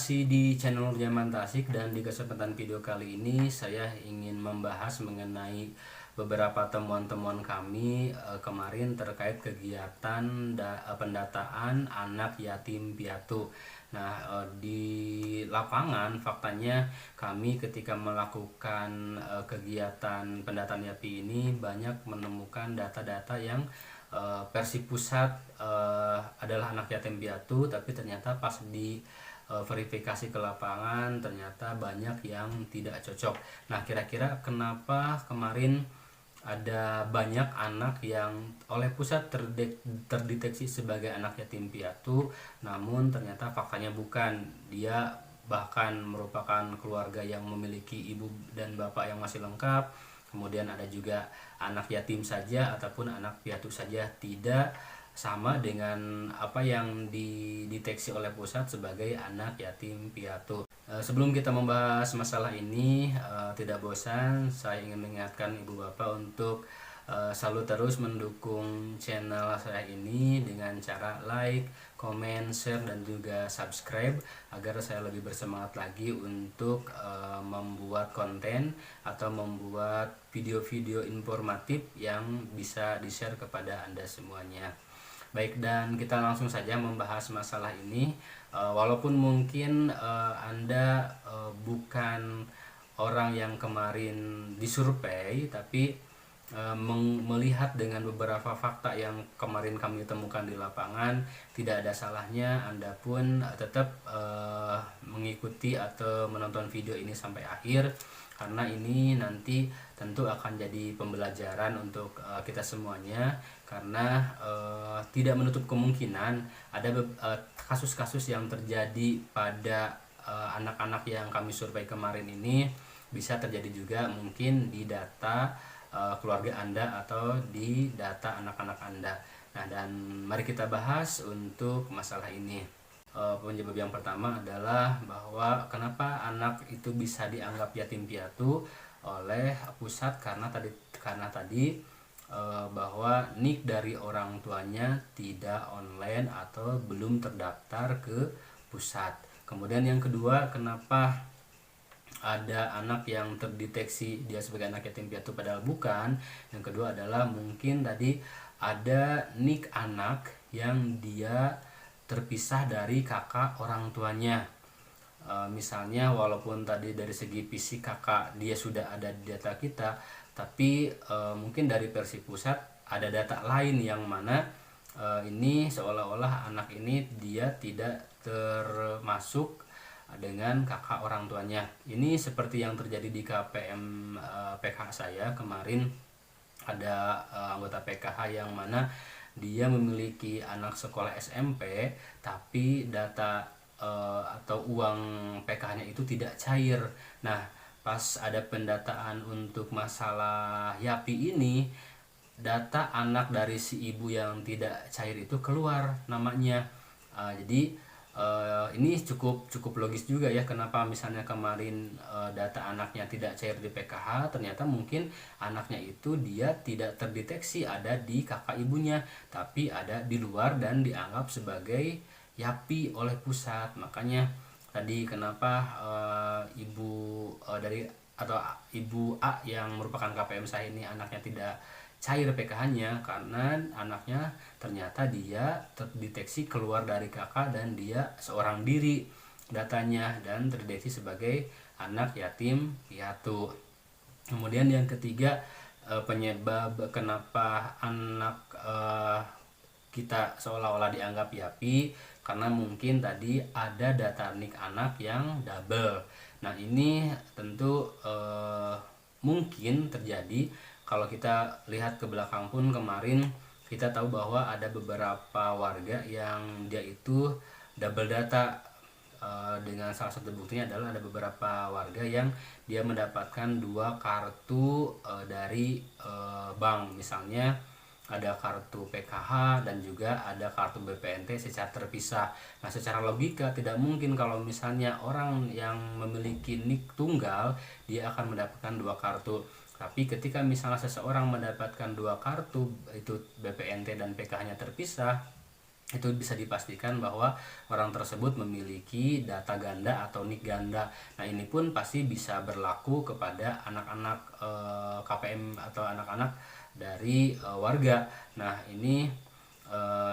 masih di channel Nyaman Tasik, dan di kesempatan video kali ini saya ingin membahas mengenai beberapa temuan-temuan kami kemarin terkait kegiatan pendataan anak yatim piatu. Nah, di lapangan faktanya kami ketika melakukan kegiatan pendataan YAPI ini banyak menemukan data-data yang versi pusat adalah anak yatim piatu, tapi ternyata pas di verifikasi ke lapangan ternyata banyak yang tidak cocok. Nah, kira-kira kenapa kemarin ada banyak anak yang oleh pusat terdeteksi sebagai anak yatim piatu, namun ternyata faktanya bukan. Dia bahkan merupakan keluarga yang memiliki ibu dan bapak yang masih lengkap. Kemudian ada juga anak yatim saja ataupun anak piatu saja, tidak sama dengan apa yang dideteksi oleh pusat sebagai anak yatim piatu. Sebelum kita membahas masalah ini, tidak bosan saya ingin mengingatkan ibu bapak untuk selalu terus mendukung channel saya ini dengan cara like, komen, share, dan juga subscribe agar saya lebih bersemangat lagi untuk membuat konten atau membuat video-video informatif yang bisa di-share kepada Anda semuanya. Baik, dan kita langsung saja membahas masalah ini. Walaupun mungkin Anda bukan orang yang kemarin disurvei, tapi melihat dengan beberapa fakta yang kemarin kami temukan di lapangan, tidak ada salahnya Anda pun tetap mengikuti atau menonton video ini sampai akhir, karena ini nanti tentu akan jadi pembelajaran untuk kita semuanya, karena tidak menutup kemungkinan ada kasus-kasus yang terjadi pada anak-anak yang kami survei kemarin ini bisa terjadi juga mungkin di data keluarga Anda atau di data anak-anak Anda. Nah, dan mari kita bahas untuk masalah ini. Penyebab yang pertama adalah bahwa kenapa anak itu bisa dianggap yatim piatu oleh pusat, karena tadi bahwa nik dari orang tuanya tidak online atau belum terdaftar ke pusat. Kemudian yang kedua, kenapa ada anak yang terdeteksi dia sebagai anak yatim piatu padahal bukan. Yang kedua adalah mungkin tadi ada nik anak yang dia terpisah dari kakak orang tuanya. Misalnya walaupun tadi dari segi fisik kakak dia sudah ada di data kita, tapi mungkin dari versi pusat ada data lain yang mana ini seolah-olah anak ini dia tidak termasuk dengan kakak orang tuanya. Ini seperti yang terjadi di KPM PKH saya kemarin. Ada anggota PKH yang mana dia memiliki anak sekolah SMP, tapi data atau uang PKH-nya itu tidak cair. Nah, pas ada pendataan untuk masalah YAPI ini, data anak dari si ibu yang tidak cair itu keluar namanya. Jadi ini cukup logis juga ya, kenapa misalnya kemarin data anaknya tidak cair di PKH, ternyata mungkin anaknya itu dia tidak terdeteksi ada di kakak ibunya, tapi ada di luar dan dianggap sebagai YAPI oleh pusat. Makanya tadi kenapa ibu A yang merupakan KPM saya ini anaknya tidak cair PKH-nya, karena anaknya ternyata dia terdeteksi keluar dari kakak dan dia seorang diri datanya dan terdeteksi sebagai anak yatim piatu. Kemudian yang ketiga, penyebab kenapa anak kita seolah-olah dianggap YAPI, karena mungkin tadi ada data nik anak yang double. Nah, ini tentu mungkin terjadi. Kalau kita lihat ke belakang pun kemarin kita tahu bahwa ada beberapa warga yang dia itu double data. Dengan salah satu buktinya adalah ada beberapa warga yang dia mendapatkan 2 kartu dari bank. Misalnya ada kartu PKH dan juga ada kartu BPNT secara terpisah. Nah, secara logika tidak mungkin kalau misalnya orang yang memiliki nik tunggal dia akan mendapatkan 2 kartu. Tapi ketika misalnya seseorang mendapatkan 2 kartu, itu BPNT dan PKH-nya terpisah, itu bisa dipastikan bahwa orang tersebut memiliki data ganda atau NIK ganda. Nah, ini pun pasti bisa berlaku kepada anak-anak KPM atau anak-anak dari warga. Nah, ini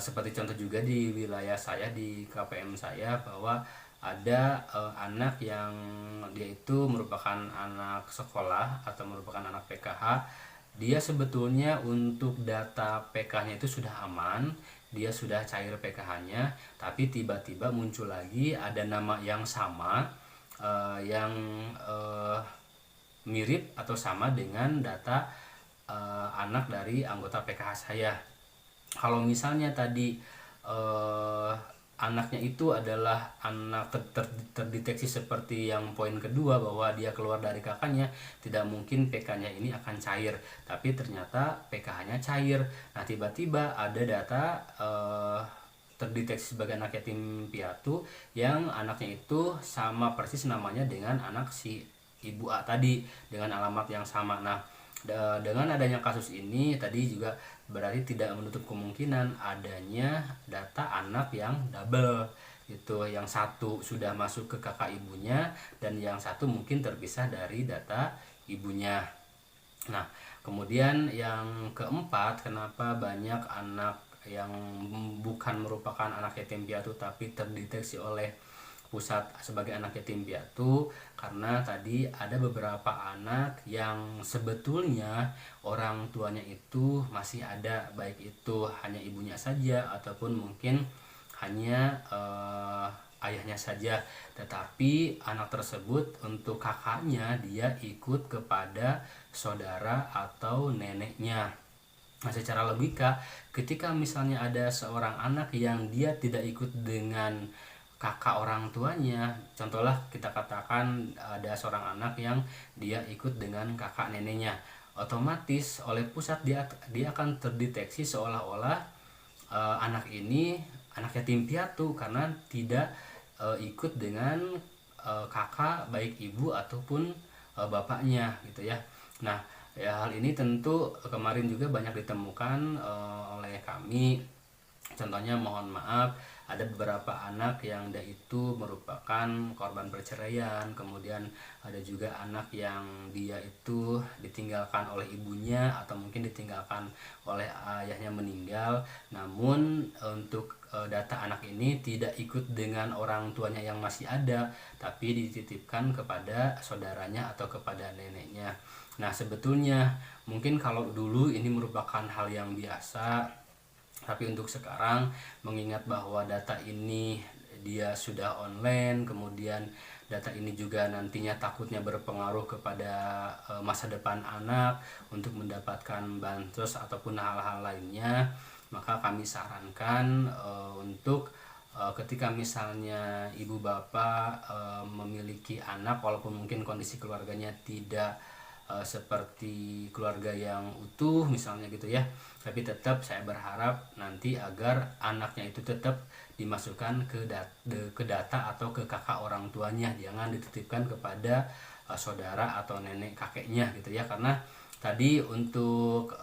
seperti contoh juga di wilayah saya, di KPM saya, bahwa ada anak yang dia itu merupakan anak sekolah atau merupakan anak PKH. Dia sebetulnya untuk data PK-nya itu sudah aman, dia sudah cair PKH-nya, tapi tiba-tiba muncul lagi ada nama yang sama, yang mirip atau sama dengan data anak dari anggota PKH saya. Kalau misalnya tadi anaknya itu adalah anak terdeteksi seperti yang poin kedua, bahwa dia keluar dari kakaknya, tidak mungkin PK-nya ini akan cair, tapi ternyata PKH-nya cair. Nah, tiba-tiba ada data terdeteksi sebagai anak yatim piatu yang anaknya itu sama persis namanya dengan anak si ibu A tadi, dengan alamat yang sama. Nah, dengan adanya kasus ini tadi juga berarti tidak menutup kemungkinan adanya data anak yang double gitu, yang satu sudah masuk ke kakak ibunya dan yang satu mungkin terpisah dari data ibunya. Nah, kemudian yang keempat, kenapa banyak anak yang bukan merupakan anak yatim piatu tapi terdeteksi oleh pusat sebagai anak yatim piatu? Karena tadi ada beberapa anak yang sebetulnya orang tuanya itu masih ada, baik itu hanya ibunya saja ataupun mungkin hanya ayahnya saja, tetapi anak tersebut untuk kakaknya dia ikut kepada saudara atau neneknya. Nah, secara logika, ketika misalnya ada seorang anak yang dia tidak ikut dengan kakak orang tuanya, contohlah kita katakan ada seorang anak yang dia ikut dengan kakak neneknya, otomatis oleh pusat dia akan terdeteksi seolah-olah anak ini anak yatim piatu karena tidak ikut dengan kakak baik ibu ataupun bapaknya gitu ya. Nah, ya, hal ini tentu kemarin juga banyak ditemukan oleh kami. Contohnya, mohon maaf, ada beberapa anak yang dia itu merupakan korban perceraian, kemudian ada juga anak yang dia itu ditinggalkan oleh ibunya atau mungkin ditinggalkan oleh ayahnya meninggal, namun untuk data anak ini tidak ikut dengan orang tuanya yang masih ada, tapi dititipkan kepada saudaranya atau kepada neneknya. Nah, sebetulnya mungkin kalau dulu ini merupakan hal yang biasa, tapi untuk sekarang, mengingat bahwa data ini dia sudah online, kemudian data ini juga nantinya takutnya berpengaruh kepada masa depan anak untuk mendapatkan bansos ataupun hal-hal lainnya, maka kami sarankan untuk ketika misalnya ibu bapak memiliki anak, walaupun mungkin kondisi keluarganya tidak seperti keluarga yang utuh misalnya gitu ya, tapi tetap saya berharap nanti agar anaknya itu tetap dimasukkan ke data atau ke kakak orang tuanya, jangan dititipkan kepada saudara atau nenek kakeknya gitu ya. Karena tadi untuk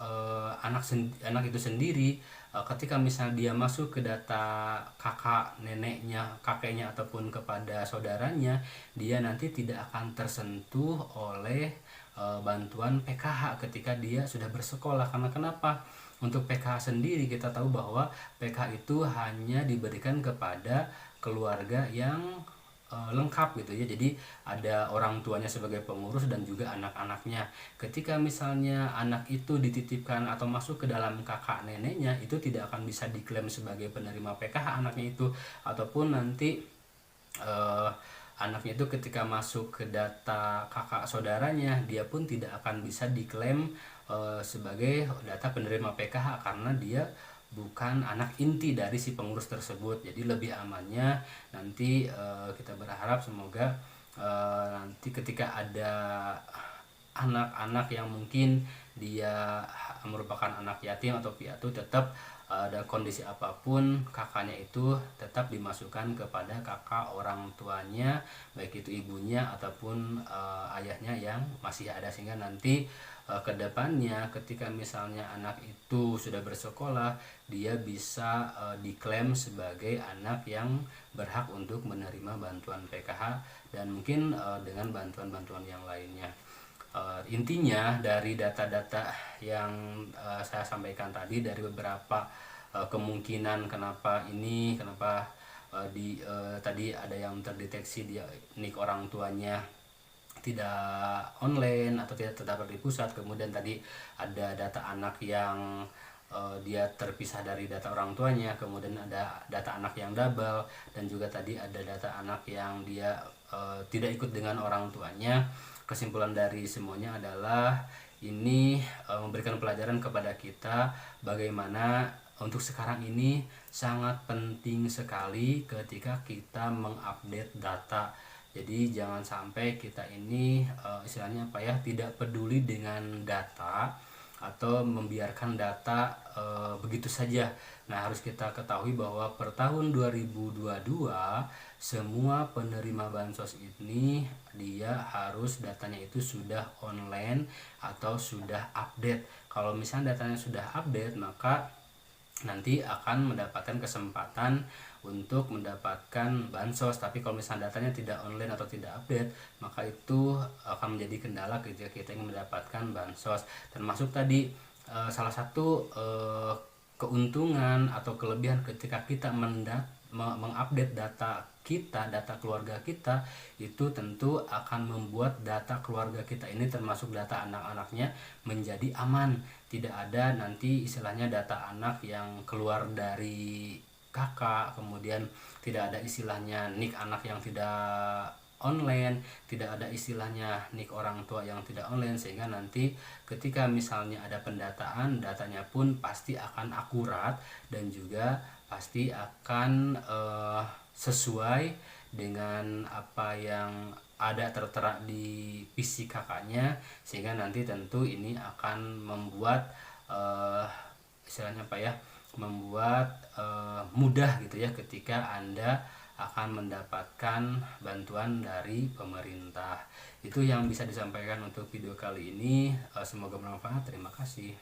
anak itu sendiri, ketika misalnya dia masuk ke data kakak neneknya, kakeknya ataupun kepada saudaranya, dia nanti tidak akan tersentuh oleh bantuan PKH ketika dia sudah bersekolah. Karena kenapa? Untuk PKH sendiri kita tahu bahwa PKH itu hanya diberikan kepada keluarga yang lengkap gitu ya. Jadi ada orang tuanya sebagai pengurus dan juga anak-anaknya. Ketika misalnya anak itu dititipkan atau masuk ke dalam kakak neneknya, itu tidak akan bisa diklaim sebagai penerima PKH anaknya itu, ataupun nanti anaknya itu ketika masuk ke data kakak saudaranya, dia pun tidak akan bisa diklaim sebagai data penerima PKH karena dia bukan anak inti dari si pengurus tersebut. Jadi lebih amannya nanti kita berharap semoga nanti ketika ada anak-anak yang mungkin dia merupakan anak yatim atau piatu, tetap ada kondisi apapun kakaknya itu tetap dimasukkan kepada kakak orang tuanya, baik itu ibunya ataupun ayahnya yang masih ada, sehingga nanti kedepannya ketika misalnya anak itu sudah bersekolah, dia bisa diklaim sebagai anak yang berhak untuk menerima bantuan PKH dan mungkin dengan bantuan-bantuan yang lainnya. Intinya dari data-data yang saya sampaikan tadi, dari beberapa kemungkinan kenapa tadi ada yang terdeteksi dia nik orang tuanya tidak online atau tidak terdapat di pusat, kemudian tadi ada data anak yang dia terpisah dari data orang tuanya, kemudian ada data anak yang double, dan juga tadi ada data anak yang dia tidak ikut dengan orang tuanya. Kesimpulan dari semuanya adalah ini memberikan pelajaran kepada kita bagaimana untuk sekarang ini sangat penting sekali ketika kita mengupdate data. Jadi jangan sampai kita ini istilahnya apa ya, tidak peduli dengan data atau membiarkan data begitu saja. Nah, harus kita ketahui bahwa per tahun 2022 semua penerima bansos ini dia harus datanya itu sudah online atau sudah update. Kalau misalnya datanya sudah update, maka nanti akan mendapatkan kesempatan untuk mendapatkan bansos. Tapi kalau misalnya datanya tidak online atau tidak update, maka itu akan menjadi kendala ketika kita ingin mendapatkan bansos. Termasuk tadi salah satu keuntungan atau kelebihan ketika kita mengupdate data kita, data keluarga kita, itu tentu akan membuat data keluarga kita ini termasuk data anak-anaknya menjadi aman. Tidak ada nanti istilahnya data anak yang keluar dari kakak, kemudian tidak ada istilahnya nik anak yang tidak online, tidak ada istilahnya nik orang tua yang tidak online, sehingga nanti ketika misalnya ada pendataan, datanya pun pasti akan akurat dan juga pasti akan sesuai dengan apa yang ada tertera di PC kakaknya, sehingga nanti tentu ini akan membuat istilahnya apa ya, membuat mudah gitu ya ketika Anda akan mendapatkan bantuan dari pemerintah. Itu yang bisa disampaikan untuk video kali ini. Semoga bermanfaat. Terima kasih.